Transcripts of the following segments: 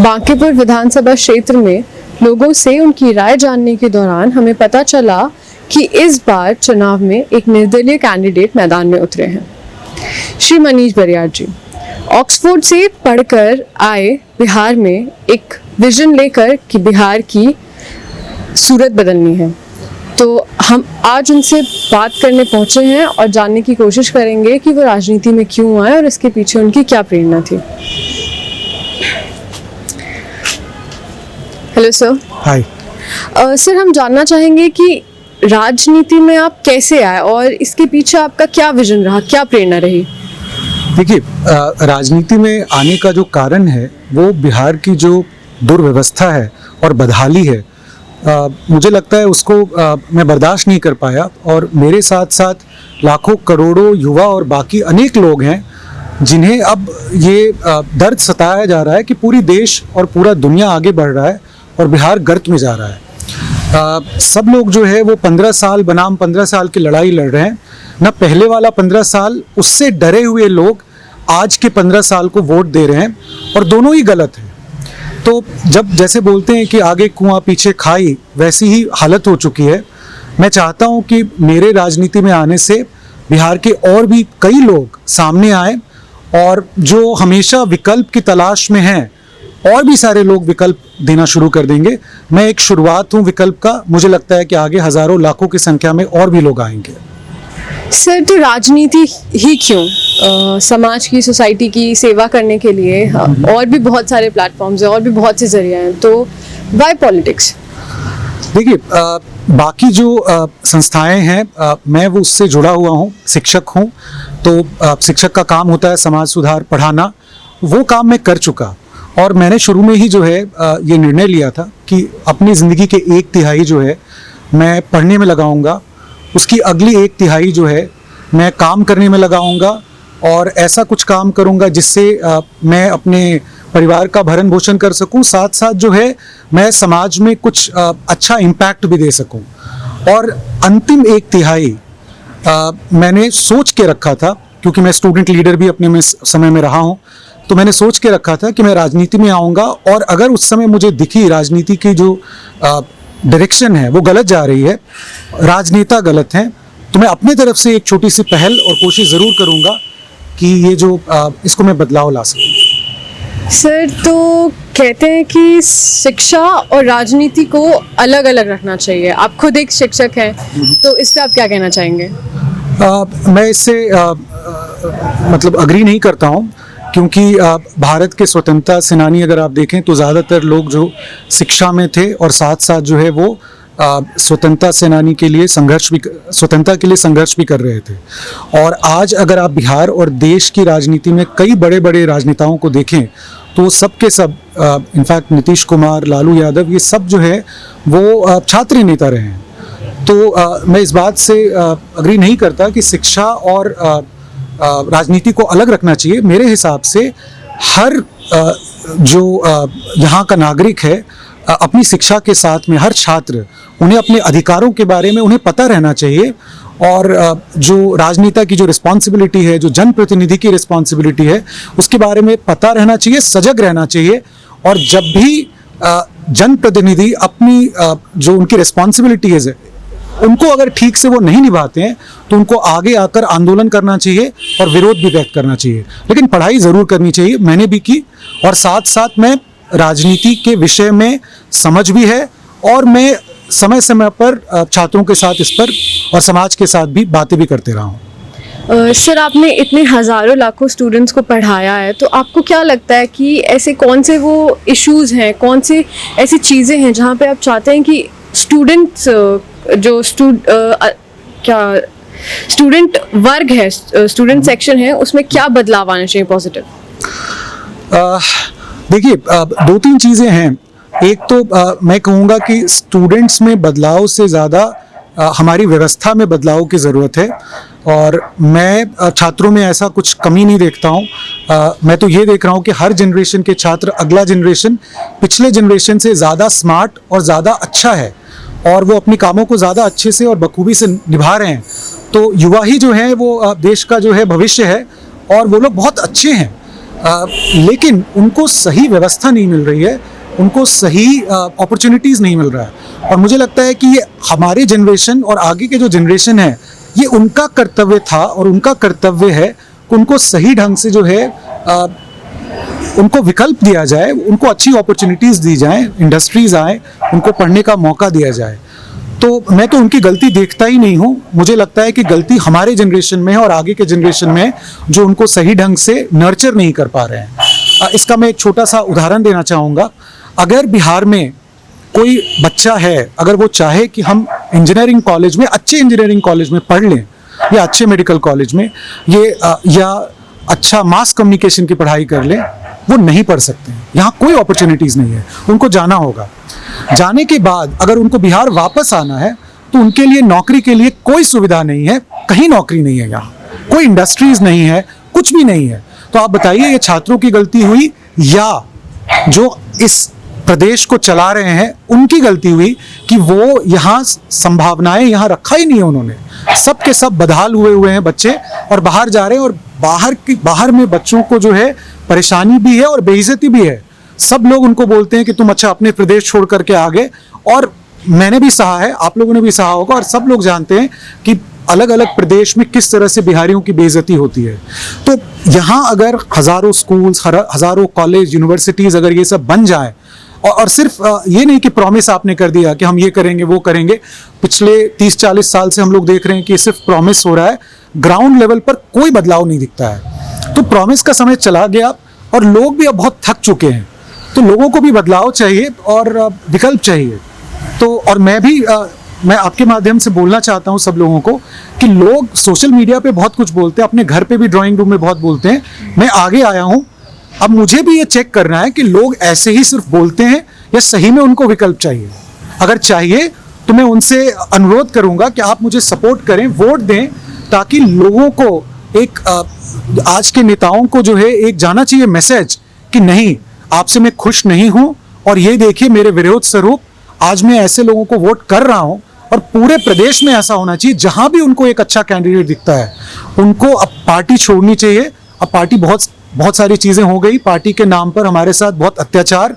बांकीपुर विधानसभा क्षेत्र में लोगों से उनकी राय जानने के दौरान हमें पता चला कि इस बार चुनाव में एक निर्दलीय कैंडिडेट मैदान में उतरे हैं। श्री मनीष बरियार जी ऑक्सफोर्ड से पढ़कर आए, बिहार में एक विजन लेकर कि बिहार की सूरत बदलनी है। तो हम आज उनसे बात करने पहुंचे हैं और जानने की कोशिश करेंगे कि वो राजनीति में क्यों आए और इसके पीछे उनकी क्या प्रेरणा थी। Hello sir. हाय सर, हम जानना चाहेंगे कि राजनीति में आप कैसे आए और इसके पीछे आपका क्या विजन रहा, क्या प्रेरणा रही? देखिए, राजनीति में आने का जो कारण है वो बिहार की जो दुर्व्यवस्था है और बदहाली है, मुझे लगता है उसको मैं बर्दाश्त नहीं कर पाया। और मेरे साथ साथ लाखों करोड़ों युवा और बाकी अनेक लोग हैं जिन्हें अब ये दर्द सताया जा रहा है कि पूरी देश और पूरा दुनिया आगे बढ़ रहा है और बिहार गर्त में जा रहा है। सब लोग जो है वो 15 साल बनाम 15 साल की लड़ाई लड़ रहे हैं। ना पहले वाला 15 साल, उससे डरे हुए लोग आज के 15 साल को वोट दे रहे हैं और दोनों ही गलत हैं। तो जब जैसे बोलते हैं कि आगे कुआं पीछे खाई, वैसी ही हालत हो चुकी है। मैं चाहता हूं कि मेरे राजनीति में आने से बिहार के और भी कई लोग सामने आए और जो हमेशा विकल्प की तलाश में हैं, और भी सारे लोग विकल्प देना शुरू कर देंगे। मैं एक शुरुआत हूं विकल्प का। मुझे लगता है कि आगे हजारों लाखों की संख्या में और भी लोग आएंगे। सर, तो राजनीति ही क्यों? समाज की, सोसाइटी की सेवा करने के लिए और भी बहुत सारे प्लेटफॉर्म्स हैं और भी बहुत से जरिए हैं, तो व्हाई पॉलिटिक्स? देखिए, बाकी जो संस्थाएं हैं, मैं वो उससे जुड़ा हुआ हूँ, शिक्षक हूँ। तो शिक्षक का काम होता है समाज सुधार, पढ़ाना। वो काम मैं कर चुका और मैंने शुरू में ही जो है ये निर्णय लिया था कि अपनी ज़िंदगी के 1/3 जो है मैं पढ़ने में लगाऊंगा, उसकी अगली 1/3 जो है मैं काम करने में लगाऊंगा और ऐसा कुछ काम करूंगा जिससे मैं अपने परिवार का भरण पोषण कर सकूं, साथ साथ जो है मैं समाज में कुछ अच्छा इम्पैक्ट भी दे सकूं। और अंतिम 1/3 मैंने सोच के रखा था, क्योंकि मैं स्टूडेंट लीडर भी अपने में समय में रहा हूं, तो मैंने सोच के रखा था कि मैं राजनीति में आऊँगा और अगर उस समय मुझे दिखी राजनीति की जो डायरेक्शन है वो गलत जा रही है, राजनेता गलत हैं, तो मैं अपने तरफ से एक छोटी सी पहल और कोशिश ज़रूर करूँगा कि ये जो इसको मैं बदलाव ला सकूँ। सर, तो कहते हैं कि शिक्षा और राजनीति को अलग अलग रखना चाहिए। आप खुद एक शिक्षक हैं, तो इस पर आप क्या कहना चाहेंगे? मैं इससे मतलब अग्री नहीं करता हूँ, क्योंकि भारत के स्वतंत्रता सेनानी अगर आप देखें तो ज़्यादातर लोग जो शिक्षा में थे और साथ साथ जो है वो स्वतंत्रता सेनानी के लिए स्वतंत्रता के लिए संघर्ष भी कर रहे थे। और आज अगर आप बिहार और देश की राजनीति में कई बड़े बड़े राजनेताओं को देखें तो सब के सब, इनफैक्ट नीतीश कुमार, लालू यादव, ये सब जो है वो छात्र नेता रहे हैं। तो मैं इस बात से अग्री नहीं करता कि शिक्षा और राजनीति को अलग रखना चाहिए। मेरे हिसाब से हर जो यहाँ का नागरिक है, अपनी शिक्षा के साथ में हर छात्र, उन्हें अपने अधिकारों के बारे में उन्हें पता रहना चाहिए। और जो राजनेता की जो रिस्पॉन्सिबिलिटी है, जो जनप्रतिनिधि की रिस्पॉन्सिबिलिटी है, उसके बारे में पता रहना चाहिए, सजग रहना चाहिए। और जब भी जनप्रतिनिधि अपनी जो उनकी रिस्पॉन्सिबिलिटी है उनको अगर ठीक से वो नहीं निभाते हैं तो उनको आगे आकर आंदोलन करना चाहिए और विरोध भी व्यक्त करना चाहिए। लेकिन पढ़ाई ज़रूर करनी चाहिए, मैंने भी की, और साथ साथ मैं राजनीति के विषय में समझ भी है और मैं समय समय पर छात्रों के साथ इस पर और समाज के साथ भी बातें भी करते रहा हूँ। सर, आपने इतने हज़ारों लाखों स्टूडेंट्स को पढ़ाया है, तो आपको क्या लगता है कि ऐसे कौन से वो इश्यूज़ हैं, कौन से ऐसी चीज़ें हैं जहाँ पे आप चाहते हैं कि स्टूडेंट्स जो स्टूडेंट वर्ग है, स्टूडेंट सेक्शन है, उसमें क्या बदलाव आना चाहिए पॉजिटिव? देखिए, 2-3 चीज़ें हैं। एक तो मैं कहूँगा कि स्टूडेंट्स में बदलाव से ज़्यादा हमारी व्यवस्था में बदलाव की ज़रूरत है। और मैं छात्रों में ऐसा कुछ कमी नहीं देखता हूँ। मैं तो ये देख रहा हूँ कि हर जनरेशन के छात्र, अगला जनरेशन पिछले जनरेशन से ज़्यादा स्मार्ट और ज़्यादा अच्छा है और वो अपनी कामों को ज़्यादा अच्छे से और बखूबी से निभा रहे हैं। तो युवा ही जो है वो देश का जो है भविष्य है और वो लोग बहुत अच्छे हैं। लेकिन उनको सही व्यवस्था नहीं मिल रही है, उनको सही अपॉर्चुनिटीज़ नहीं मिल रहा है। और मुझे लगता है कि ये हमारे जनरेशन और आगे के जो जनरेशन है, ये उनका कर्तव्य था और उनका कर्तव्य है कि उनको सही ढंग से जो है उनको विकल्प दिया जाए, उनको अच्छी अपॉर्चुनिटीज़ दी जाए, इंडस्ट्रीज़ आए, उनको पढ़ने का मौका दिया जाए। तो मैं तो उनकी गलती देखता ही नहीं हूँ। मुझे लगता है कि गलती हमारे जनरेशन में है और आगे के जनरेशन में है, जो उनको सही ढंग से नर्चर नहीं कर पा रहे हैं। इसका मैं एक छोटा सा उदाहरण देना चाहूँगा। अगर बिहार में कोई बच्चा है, अगर वो चाहे कि हम इंजीनियरिंग कॉलेज में, अच्छे इंजीनियरिंग कॉलेज में पढ़ लें, या अच्छे मेडिकल कॉलेज में, या अच्छा मास कम्युनिकेशन की पढ़ाई कर लें, वो नहीं पढ़ सकते हैं। यहाँ कोई अपॉर्चुनिटीज़ नहीं है, उनको जाना होगा। जाने के बाद अगर उनको बिहार वापस आना है तो उनके लिए नौकरी के लिए कोई सुविधा नहीं है, कहीं नौकरी नहीं है, यहाँ कोई इंडस्ट्रीज नहीं है, कुछ भी नहीं है। तो आप बताइए, ये छात्रों की गलती हुई या जो इस प्रदेश को चला रहे हैं उनकी गलती हुई कि वो यहाँ संभावनाएं यहाँ रखा ही नहीं है उन्होंने। सब के सब बदहाल हुए हैं बच्चे, और बाहर जा रहे हैं, और बाहर में बच्चों को जो है परेशानी भी है और बेइज्जती भी है। सब लोग उनको बोलते हैं कि तुम अच्छा अपने प्रदेश छोड़ करके आ गए। और मैंने भी सहा है, आप लोगों ने भी सहा होगा, और सब लोग जानते हैं कि अलग अलग प्रदेश में किस तरह से बिहारियों की बेइज्जती होती है। तो यहाँ अगर हज़ारों स्कूल्स, हज़ारों कॉलेज, यूनिवर्सिटीज़ अगर ये सब बन जाए, और सिर्फ ये नहीं कि प्रॉमिस आपने कर दिया कि हम ये करेंगे वो करेंगे। पिछले 30-40 साल से हम लोग देख रहे हैं कि सिर्फ प्रॉमिस हो रहा है, ग्राउंड लेवल पर कोई बदलाव नहीं दिखता है। तो प्रॉमिस का समय चला गया और लोग भी अब बहुत थक चुके हैं। तो लोगों को भी बदलाव चाहिए और विकल्प चाहिए। तो और मैं आपके माध्यम से बोलना चाहता हूँ सब लोगों को कि लोग सोशल मीडिया पे बहुत कुछ बोलते हैं, अपने घर पे भी ड्राइंग रूम में बहुत बोलते हैं। मैं आगे आया हूँ, अब मुझे भी ये चेक करना है कि लोग ऐसे ही सिर्फ बोलते हैं या सही में उनको विकल्प चाहिए। अगर चाहिए तो मैं उनसे अनुरोध करूंगा कि आप मुझे सपोर्ट करें, वोट दें, ताकि लोगों को एक आज के नेताओं को जो है एक जाना चाहिए मैसेज कि नहीं, आपसे मैं खुश नहीं हूं, और ये देखिए मेरे विरोध स्वरूप आज मैं ऐसे लोगों को वोट कर रहा हूं। और पूरे प्रदेश में ऐसा होना चाहिए, जहां भी उनको एक अच्छा कैंडिडेट दिखता है उनको अब पार्टी छोड़नी चाहिए। अब पार्टी बहुत सारी चीजें हो गई, पार्टी के नाम पर हमारे साथ बहुत अत्याचार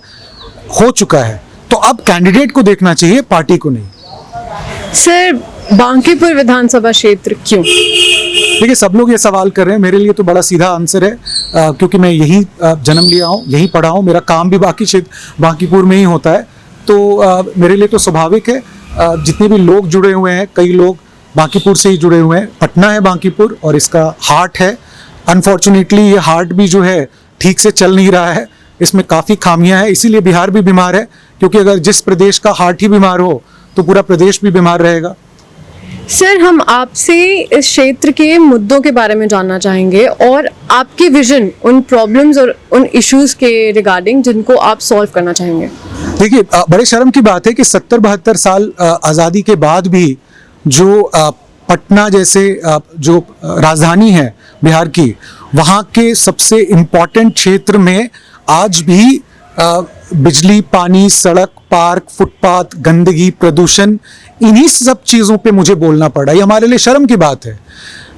हो चुका है। तो अब कैंडिडेट को देखना चाहिए, पार्टी को नहीं। सर, बांकीपुर विधानसभा क्षेत्र क्यों? देखिए, सब लोग ये सवाल कर रहे हैं, मेरे लिए तो बड़ा सीधा आंसर है, क्योंकि मैं यही जन्म लिया हूँ, यही पढ़ा हूँ, मेरा काम भी बाकी क्षेत्र बांकीपुर में ही होता है। तो मेरे लिए तो स्वाभाविक है। जितने भी लोग जुड़े हुए हैं, कई लोग बांकीपुर से ही जुड़े हुए हैं। पटना है बांकीपुर, और इसका हार्ट है। अनफॉर्चुनेटली ये हार्ट भी जो है ठीक से चल नहीं रहा है, इसमें काफ़ी खामियां हैं, इसीलिए बिहार भी बीमार है। क्योंकि अगर जिस प्रदेश का हार्ट ही बीमार हो तो पूरा प्रदेश भी बीमार रहेगा। सर, हम आपसे इस क्षेत्र के मुद्दों के बारे में जानना चाहेंगे और आपके विजन उन प्रॉब्लम्स और उन इश्यूज के रिगार्डिंग जिनको आप सॉल्व करना चाहेंगे। देखिए, बड़े शर्म की बात है कि 70-72 साल आज़ादी के बाद भी जो पटना जैसे जो राजधानी है बिहार की, वहाँ के सबसे इम्पोर्टेंट क्षेत्र में आज भी बिजली, पानी, सड़क, पार्क, फुटपाथ, गंदगी, प्रदूषण, इन्हीं सब चीज़ों पे मुझे बोलना पड़ा। ये हमारे लिए शर्म की बात है,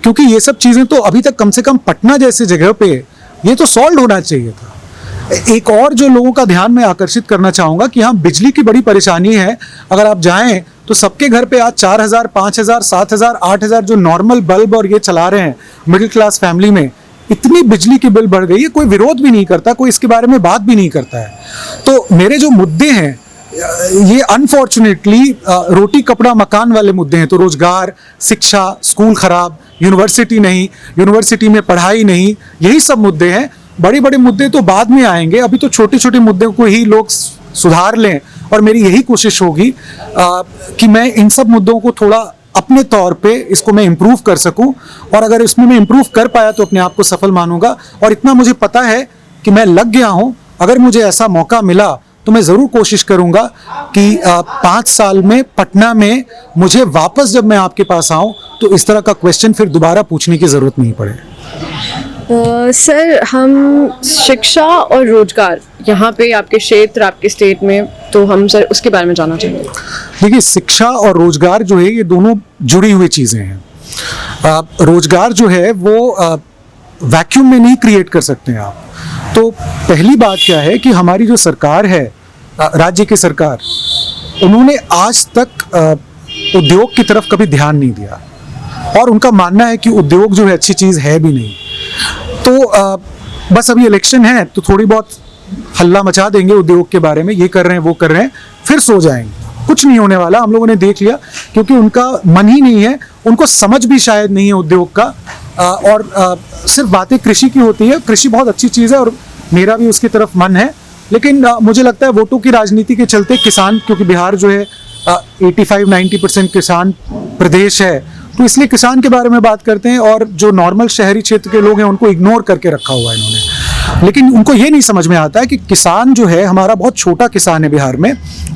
क्योंकि ये सब चीज़ें तो अभी तक कम से कम पटना जैसे जगह पे ये तो सॉल्व होना चाहिए था। एक और जो लोगों का ध्यान मैं आकर्षित करना चाहूँगा कि यहाँ बिजली की बड़ी परेशानी है। अगर आप जाएं तो सबके घर पे आज 4000, 5000, 7000, 8000 जो नॉर्मल बल्ब और ये चला रहे हैं मिडिल क्लास फैमिली में, इतनी बिजली की बिल बढ़ गई है, कोई विरोध भी नहीं करता, कोई इसके बारे में बात भी नहीं करता है। तो मेरे जो मुद्दे हैं ये अनफॉर्चुनेटली रोटी कपड़ा मकान वाले मुद्दे हैं। तो रोजगार, शिक्षा, स्कूल खराब, यूनिवर्सिटी नहीं, यूनिवर्सिटी में पढ़ाई नहीं, यही सब मुद्दे हैं। बड़े बड़े मुद्दे तो बाद में आएंगे, अभी तो छोटे छोटे मुद्दों को ही लोग सुधार लें। और मेरी यही कोशिश होगी कि मैं इन सब मुद्दों को थोड़ा अपने तौर पे इसको मैं इम्प्रूव कर सकूं, और अगर इसमें मैं इम्प्रूव कर पाया तो अपने आप को सफल मानूंगा। और इतना मुझे पता है कि मैं लग गया हूं। अगर मुझे ऐसा मौका मिला तो मैं ज़रूर कोशिश करूंगा कि 5 साल में पटना में मुझे वापस जब मैं आपके पास आऊं तो इस तरह का क्वेश्चन फिर दोबारा पूछने की ज़रूरत नहीं पड़े। सर, हम शिक्षा और रोजगार यहाँ पे आपके क्षेत्र, आपके स्टेट में, तो हम सर उसके बारे में जानना चाहेंगे। देखिए, शिक्षा और रोजगार जो है ये दोनों जुड़ी हुई चीज़ें हैं। रोजगार जो है वो वैक्यूम में नहीं क्रिएट कर सकते हैं आप। तो पहली बात क्या है कि हमारी जो सरकार है, राज्य की सरकार, उन्होंने आज तक उद्योग की तरफ कभी ध्यान नहीं दिया और उनका मानना है कि उद्योग जो है अच्छी चीज़ है भी नहीं। तो बस अभी इलेक्शन है तो थोड़ी बहुत हल्ला मचा देंगे उद्योग के बारे में, ये कर रहे हैं वो कर रहे हैं, फिर सो जाएंगे। कुछ नहीं होने वाला, हम लोगों ने देख लिया, क्योंकि उनका मन ही नहीं है, उनको समझ भी शायद नहीं है उद्योग का। और सिर्फ बातें कृषि की होती है। कृषि बहुत अच्छी चीज़ है और मेरा भी उसकी तरफ मन है, लेकिन मुझे लगता है वोटों की राजनीति के चलते किसान, क्योंकि बिहार जो है 85-90% किसान प्रदेश है, तो इसलिए किसान के बारे में बात करते हैं और जो नॉर्मल शहरी क्षेत्र के लोग हैं उनको इग्नोर करके रखा हुआ है इन्होंने। लेकिन उनको ये नहीं समझ में आता है कि किसान जो है हमारा बहुत छोटा किसान है बिहार में,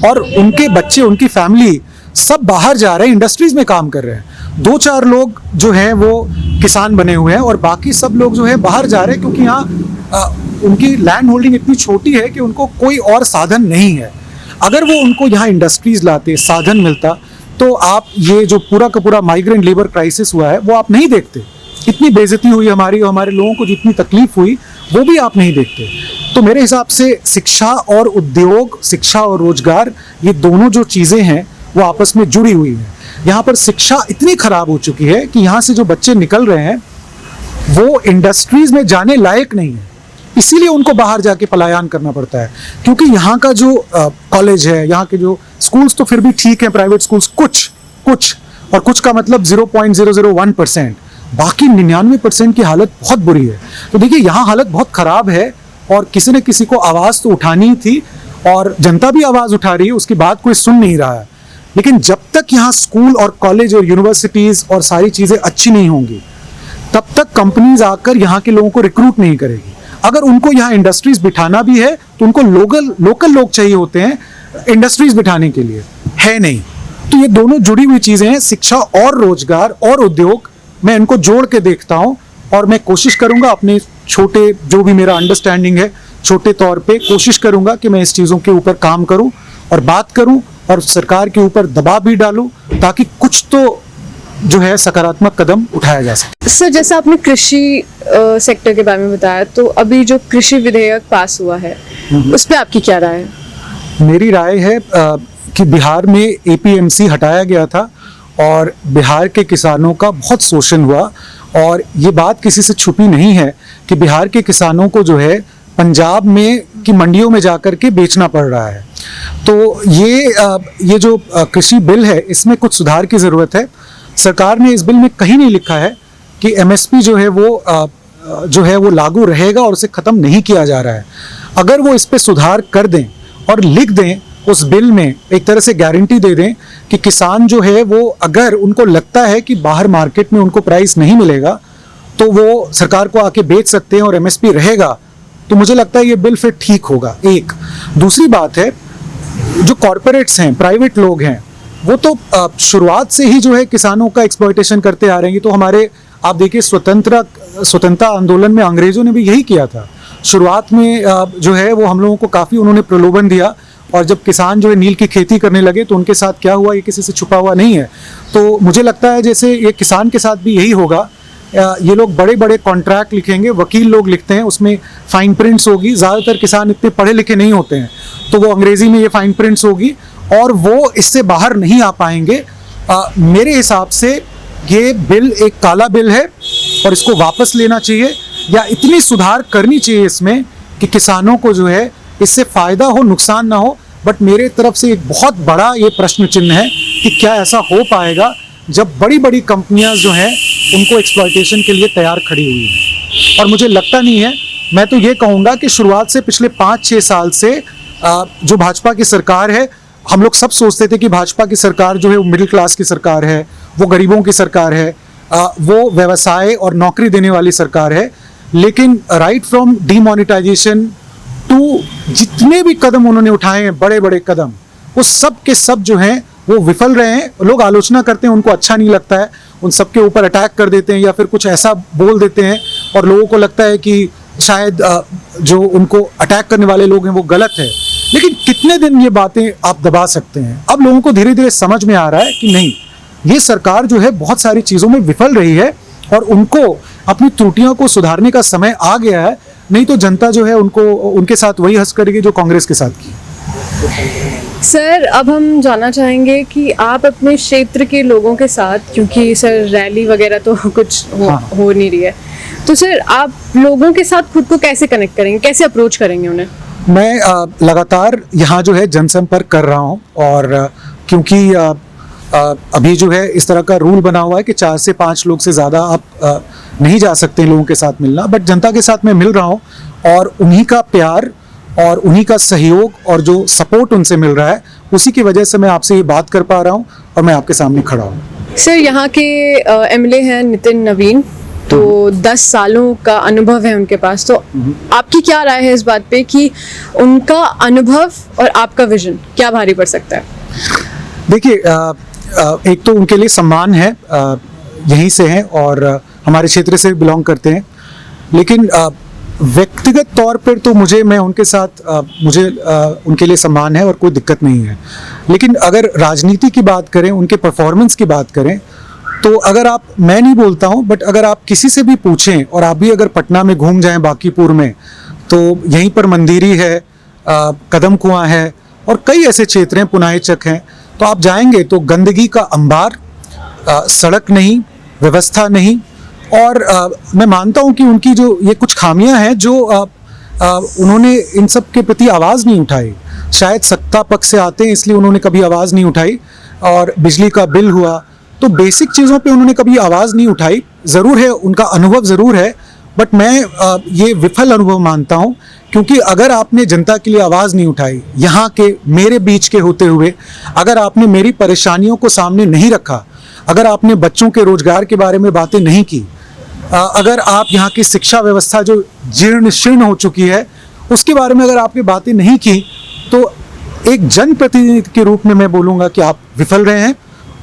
और उनके बच्चे, उनकी फैमिली सब बाहर जा रहे हैं, इंडस्ट्रीज में काम कर रहे हैं। 2-4 लोग जो हैं वो किसान बने हुए हैं और बाकी सब लोग जो है बाहर जा रहे हैं, क्योंकि यहाँ उनकी लैंड होल्डिंग इतनी छोटी है कि उनको कोई और साधन नहीं है। अगर वो उनको यहाँ इंडस्ट्रीज लाते, साधन मिलता, तो आप ये जो पूरा का पूरा माइग्रेंट लेबर क्राइसिस हुआ है वो आप नहीं देखते। इतनी बेइज्जती हुई हमारी, हमारे लोगों को जितनी तकलीफ हुई वो भी आप नहीं देखते। तो मेरे हिसाब से शिक्षा और उद्योग, शिक्षा और रोजगार, ये दोनों जो चीज़ें हैं वो आपस में जुड़ी हुई हैं। यहाँ पर शिक्षा इतनी खराब हो चुकी है कि यहाँ से जो बच्चे निकल रहे हैं वो इंडस्ट्रीज में जाने लायक नहीं है, इसीलिए उनको बाहर जाके पलायन करना पड़ता है। क्योंकि यहाँ का जो कॉलेज है, यहाँ के जो स्कूल्स तो फिर भी ठीक है, प्राइवेट स्कूल्स कुछ और कुछ का मतलब 0.001%, बाकी 99% की हालत बहुत बुरी है। तो देखिए यहाँ हालत बहुत खराब है और किसी न किसी को आवाज़ तो उठानी थी और जनता भी आवाज़ उठा रही है, उसकी बात कोई सुन नहीं रहा है। लेकिन जब तक यहाँ स्कूल और कॉलेज और यूनिवर्सिटीज़ और सारी चीज़ें अच्छी नहीं होंगी, तब तक कंपनीज आकर यहाँ के लोगों को रिक्रूट नहीं करेगी। अगर उनको यहाँ इंडस्ट्रीज बिठाना भी है तो उनको लोकल लोग चाहिए होते हैं इंडस्ट्रीज बिठाने के लिए, है नहीं। तो ये दोनों जुड़ी हुई चीज़ें हैं, शिक्षा और रोजगार और उद्योग, मैं इनको जोड़ के देखता हूँ और मैं कोशिश करूँगा अपने छोटे, जो भी मेरा अंडरस्टैंडिंग है, छोटे तौर पे कोशिश करूँगा कि मैं इस चीज़ों के ऊपर काम करूँ और बात करूँ और सरकार के ऊपर दबाव भी डालूँ, ताकि कुछ तो जो है सकारात्मक कदम उठाया जा सके। सर, जैसे आपने कृषि सेक्टर के बारे में बताया, तो अभी जो कृषि विधेयक पास हुआ है उस पर आपकी क्या राय है? मेरी राय है कि बिहार में एपीएमसी हटाया गया था और बिहार के किसानों का बहुत शोषण हुआ, और ये बात किसी से छुपी नहीं है कि बिहार के किसानों को जो है पंजाब में की मंडियों में जाकर के बेचना पड़ रहा है। तो ये जो कृषि बिल है, इसमें कुछ सुधार की ज़रूरत है। सरकार ने इस बिल में कहीं नहीं लिखा है कि एमएसपी जो है वो लागू रहेगा और उसे ख़त्म नहीं किया जा रहा है। अगर वो इस पे सुधार कर दें और लिख दें उस बिल में, एक तरह से गारंटी दे दें कि किसान जो है वो, अगर उनको लगता है कि बाहर मार्केट में उनको प्राइस नहीं मिलेगा तो वो सरकार को आके बेच सकते हैं और एमएसपी रहेगा, तो मुझे लगता है ये बिल फिर ठीक होगा। एक दूसरी बात है, जो कॉरपोरेट्स हैं, प्राइवेट लोग हैं, वो तो शुरुआत से ही जो है किसानों का एक्सप्लॉयटेशन करते आ रहे हैं। तो हमारे, आप देखिए, स्वतंत्रता आंदोलन में अंग्रेजों ने भी यही किया था। शुरुआत में जो है वो हम लोगों को काफ़ी उन्होंने प्रलोभन दिया, और जब किसान जो है नील की खेती करने लगे तो उनके साथ क्या हुआ ये किसी से छुपा हुआ नहीं है। तो मुझे लगता है जैसे ये किसान के साथ भी यही होगा। ये लोग बड़े बड़े कॉन्ट्रैक्ट लिखेंगे, वकील लोग लिखते हैं, उसमें फाइन प्रिंट्स होगी। ज़्यादातर किसान इतने पढ़े लिखे नहीं होते हैं, तो वो अंग्रेज़ी में ये फाइन प्रिंट्स होगी और वो इससे बाहर नहीं आ पाएंगे। मेरे हिसाब से ये बिल एक काला बिल है और इसको वापस लेना चाहिए, या इतनी सुधार करनी चाहिए इसमें कि किसानों को जो है इससे फ़ायदा हो, नुकसान ना हो। बट मेरे तरफ से एक बहुत बड़ा ये प्रश्न चिन्ह है कि क्या ऐसा हो पाएगा जब बड़ी बड़ी कंपनियां जो हैं उनको एक्सप्लॉयटेशन के लिए तैयार खड़ी हुई हैं। और मुझे लगता नहीं है। मैं तो ये कहूँगा कि शुरुआत से पिछले 5-6 साल से जो भाजपा की सरकार है, हम लोग सब सोचते थे कि भाजपा की सरकार जो है वो मिडिल क्लास की सरकार है, वो गरीबों की सरकार है, वो व्यवसाय और नौकरी देने वाली सरकार है। लेकिन राइट फ्रॉम डीमोनेटाइजेशन टू जितने भी कदम उन्होंने उठाए हैं, बड़े बड़े कदम, वो सब के सब जो हैं वो विफल रहे हैं। लोग आलोचना करते हैं, उनको अच्छा नहीं लगता है, उन सब के ऊपर अटैक कर देते हैं या फिर कुछ ऐसा बोल देते हैं और लोगों को लगता है कि शायद जो उनको अटैक करने वाले लोग हैं वो गलत है। लेकिन कितने दिन ये बातें आप दबा सकते हैं? अब लोगों को धीरे धीरे समझ में आ रहा है कि नहीं, ये सरकार जो है बहुत सारी चीज़ों में विफल रही है और उनको अपनी त्रुटियों को सुधारने का समय आ गया है। नहीं तो जनता जो है उनको उनके साथ वही हंस करेगी जो कांग्रेस के साथ की। सर अब हम जानना चाहेंगे कि आप अपने क्षेत्र के लोगों के साथ, क्योंकि सर रैली वगैरह तो कुछ हो नहीं रही है, तो सर आप लोगों के साथ खुद को कैसे कनेक्ट करेंगे, कैसे अप्रोच करेंगे उन्हें? मैं लगातार यहाँ जो है जनसंपर्क कर रहा हूँ, और क्योंकि अभी जो है इस तरह का रूल बना हुआ है कि 4 से 5 लोग से ज़्यादा आप नहीं जा सकते लोगों के साथ मिलना, बट जनता के साथ मैं मिल रहा हूँ और उन्हीं का प्यार और उन्हीं का सहयोग और जो सपोर्ट उनसे मिल रहा है, उसी की वजह से मैं आपसे ये बात कर पा रहा हूँ और मैं आपके सामने खड़ा हूँ। सर यहाँ के एमएलए हैं नितिन नवीन, तो 10 सालों का अनुभव है उनके पास, तो आपकी क्या राय है इस बात पे कि उनका अनुभव और आपका विजन क्या भारी पड़ सकता है? देखिए, एक तो उनके लिए सम्मान है, यहीं से हैं और हमारे क्षेत्र से बिलोंग करते हैं, लेकिन व्यक्तिगत तौर पर तो मैं उनके साथ मुझे उनके लिए सम्मान है और कोई दिक्कत नहीं है। लेकिन अगर राजनीति की बात करें, उनके परफॉर्मेंस की बात करें, तो अगर मैं नहीं बोलता हूं, बट अगर आप किसी से भी पूछें और आप भी अगर पटना में घूम जाएं बांकीपुर में, तो यहीं पर मंदिरी है, कदम कुआं है और कई ऐसे क्षेत्र हैं, पुनाईचक हैं, तो आप जाएंगे तो गंदगी का अंबार, सड़क नहीं, व्यवस्था नहीं, और मैं मानता हूं कि उनकी जो ये कुछ खामियां हैं जो उन्होंने इन सब के प्रति आवाज़ नहीं उठाई। शायद सत्ता पक्ष से आते हैं इसलिए उन्होंने कभी आवाज़ नहीं उठाई, और बिजली का बिल हुआ तो बेसिक चीज़ों पे उन्होंने कभी आवाज़ नहीं उठाई। ज़रूर है, उनका अनुभव ज़रूर है, बट मैं ये विफल अनुभव मानता हूँ, क्योंकि अगर आपने जनता के लिए आवाज़ नहीं उठाई, यहाँ के मेरे बीच के होते हुए अगर आपने मेरी परेशानियों को सामने नहीं रखा, अगर आपने बच्चों के रोजगार के बारे में बातें नहीं की, अगर आप यहाँ की शिक्षा व्यवस्था जो जीर्ण शीर्ण हो चुकी है उसके बारे में अगर आपने बातें नहीं की, तो एक जनप्रतिनिधि के रूप में मैं बोलूँगा कि आप विफल रहे हैं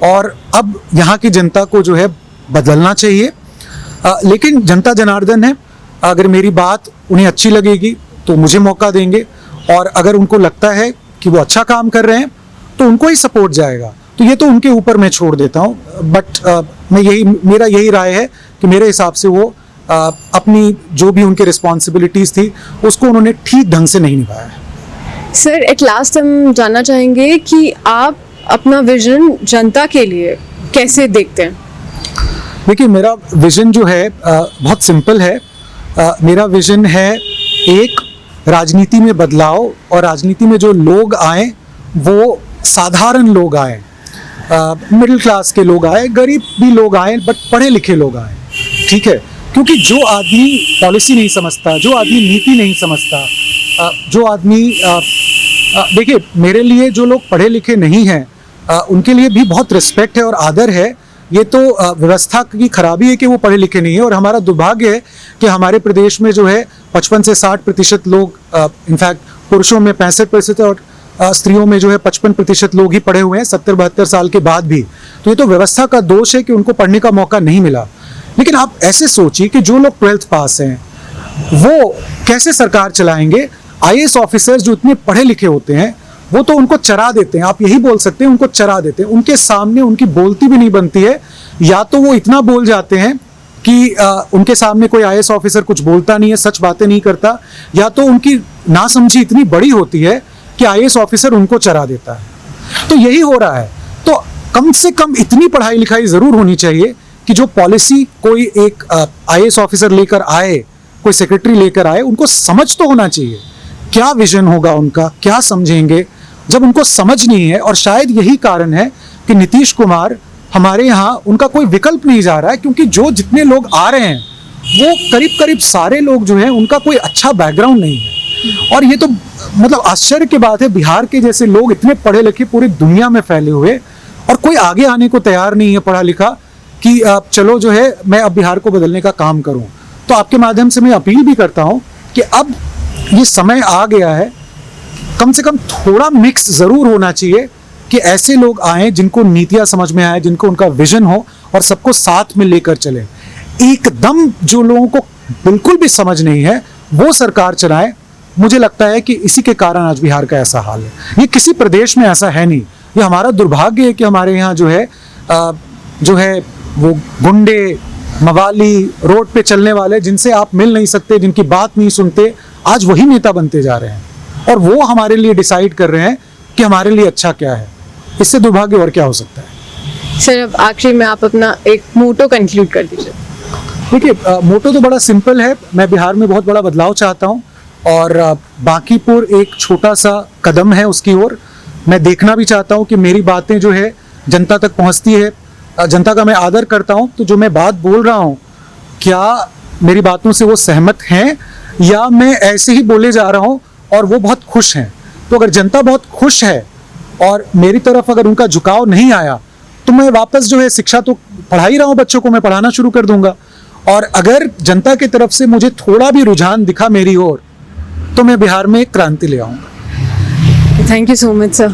और अब यहाँ की जनता को जो है बदलना चाहिए। लेकिन जनता जनार्दन है, अगर मेरी बात उन्हें अच्छी लगेगी तो मुझे मौका देंगे, और अगर उनको लगता है कि वो अच्छा काम कर रहे हैं तो उनको ही सपोर्ट जाएगा। तो ये तो उनके ऊपर मैं छोड़ देता हूँ, बट मेरा यही राय है कि मेरे हिसाब से वो अपनी जो भी उनकी रिस्पॉन्सिबिलिटीज़ थी उसको उन्होंने ठीक ढंग से नहीं निभाया है। सर एट लास्ट हम जानना चाहेंगे कि आप अपना विजन जनता के लिए कैसे देखते हैं? देखिए, मेरा विजन जो है बहुत सिंपल है। मेरा विजन है एक राजनीति में बदलाव, और राजनीति में जो लोग आए वो साधारण लोग आए, मिडिल क्लास के लोग आए, गरीब भी लोग आए, बट पढ़े लिखे लोग आए, ठीक है? क्योंकि जो आदमी पॉलिसी नहीं समझता, जो आदमी नीति नहीं समझता, जो आदमी देखिए, मेरे लिए जो लोग पढ़े लिखे नहीं हैं उनके लिए भी बहुत रिस्पेक्ट है और आदर है। ये तो व्यवस्था की खराबी है कि वो पढ़े लिखे नहीं है, और हमारा दुर्भाग्य है कि हमारे प्रदेश में जो है 55 से 60% लोग, इनफैक्ट पुरुषों में 65% और स्त्रियों में जो है 55% लोग ही पढ़े हुए हैं 70-72 साल के बाद भी। तो ये तो व्यवस्था का दोष है कि उनको पढ़ने का मौका नहीं मिला। लेकिन आप ऐसे सोचिए कि जो लोग 12th पास हैं वो कैसे सरकार चलाएंगे? आईएएस ऑफिसर्स जो इतने पढ़े लिखे होते हैं वो तो उनको चरा देते हैं, आप यही बोल सकते हैं, उनको चरा देते हैं। उनके सामने उनकी बोलती भी नहीं बनती है, या तो वो इतना बोल जाते हैं कि उनके सामने कोई आईएएस ऑफिसर कुछ बोलता नहीं है, सच बातें नहीं करता, या तो उनकी नासमझी इतनी बड़ी होती है कि आईएएस ऑफिसर उनको चरा देता है। तो यही हो रहा है। तो कम से कम इतनी पढ़ाई लिखाई ज़रूर होनी चाहिए कि जो पॉलिसी कोई एक आईएएस ऑफिसर लेकर आए, कोई सेक्रेटरी लेकर आए, उनको समझ तो होना चाहिए क्या विजन होगा उनका, क्या समझेंगे। जब उनको समझ नहीं है, और शायद यही कारण है कि नीतीश कुमार हमारे यहाँ उनका कोई विकल्प नहीं जा रहा है, क्योंकि जो जितने लोग आ रहे हैं वो करीब करीब सारे लोग जो हैं उनका कोई अच्छा बैकग्राउंड नहीं है। और ये तो मतलब आश्चर्य की बात है, बिहार के जैसे लोग इतने पढ़े लिखे पूरी दुनिया में फैले हुए, और कोई आगे आने को तैयार नहीं है पढ़ा लिखा कि चलो जो है मैं अब बिहार को बदलने का काम करूं। तो आपके माध्यम से मैं अपील भी करता हूं कि अब ये समय आ गया है, कम से कम थोड़ा मिक्स ज़रूर होना चाहिए कि ऐसे लोग आए जिनको नीतियाँ समझ में आए, जिनको उनका विजन हो, और सबको साथ में लेकर चले। एकदम जो लोगों को बिल्कुल भी समझ नहीं है वो सरकार चलाए, मुझे लगता है कि इसी के कारण आज बिहार का ऐसा हाल है। ये किसी प्रदेश में ऐसा है नहीं। ये हमारा दुर्भाग्य है कि हमारे यहाँ जो है वो गुंडे, मवाली, रोड पे चलने वाले जिनसे आप मिल नहीं सकते, जिनकी बात नहीं सुनते, आज वही नेता बनते जा रहे हैं और वो हमारे लिए डिसाइड कर रहे हैं कि हमारे लिए अच्छा क्या है। इससे दुर्भाग्य और क्या हो सकता है। सर, अब आखिरी में आप अपना एक मोटो कंक्लूड कर दीजिए। देखिए, मोटो तो बड़ा सिंपल है। मैं बिहार में बहुत बड़ा बदलाव चाहता हूँ और बांकीपुर एक छोटा सा कदम है उसकी ओर। मैं देखना भी चाहता हूँ कि मेरी बातें जो है जनता तक पहुँचती है, जनता का मैं आदर करता हूँ, तो जो मैं बात बोल रहा हूँ क्या मेरी बातों से वो सहमत हैं या मैं ऐसे ही बोले जा रहा हूँ और वो बहुत खुश हैं। तो अगर जनता बहुत खुश है और मेरी तरफ अगर उनका झुकाव नहीं आया तो मैं वापस जो है शिक्षा तो पढ़ा ही रहा हूँ, बच्चों को मैं पढ़ाना शुरू कर दूंगा। और अगर जनता की तरफ से मुझे थोड़ा भी रुझान दिखा मेरी ओर तो मैं बिहार में एक क्रांति ले आऊँगा। Thank you so much sir.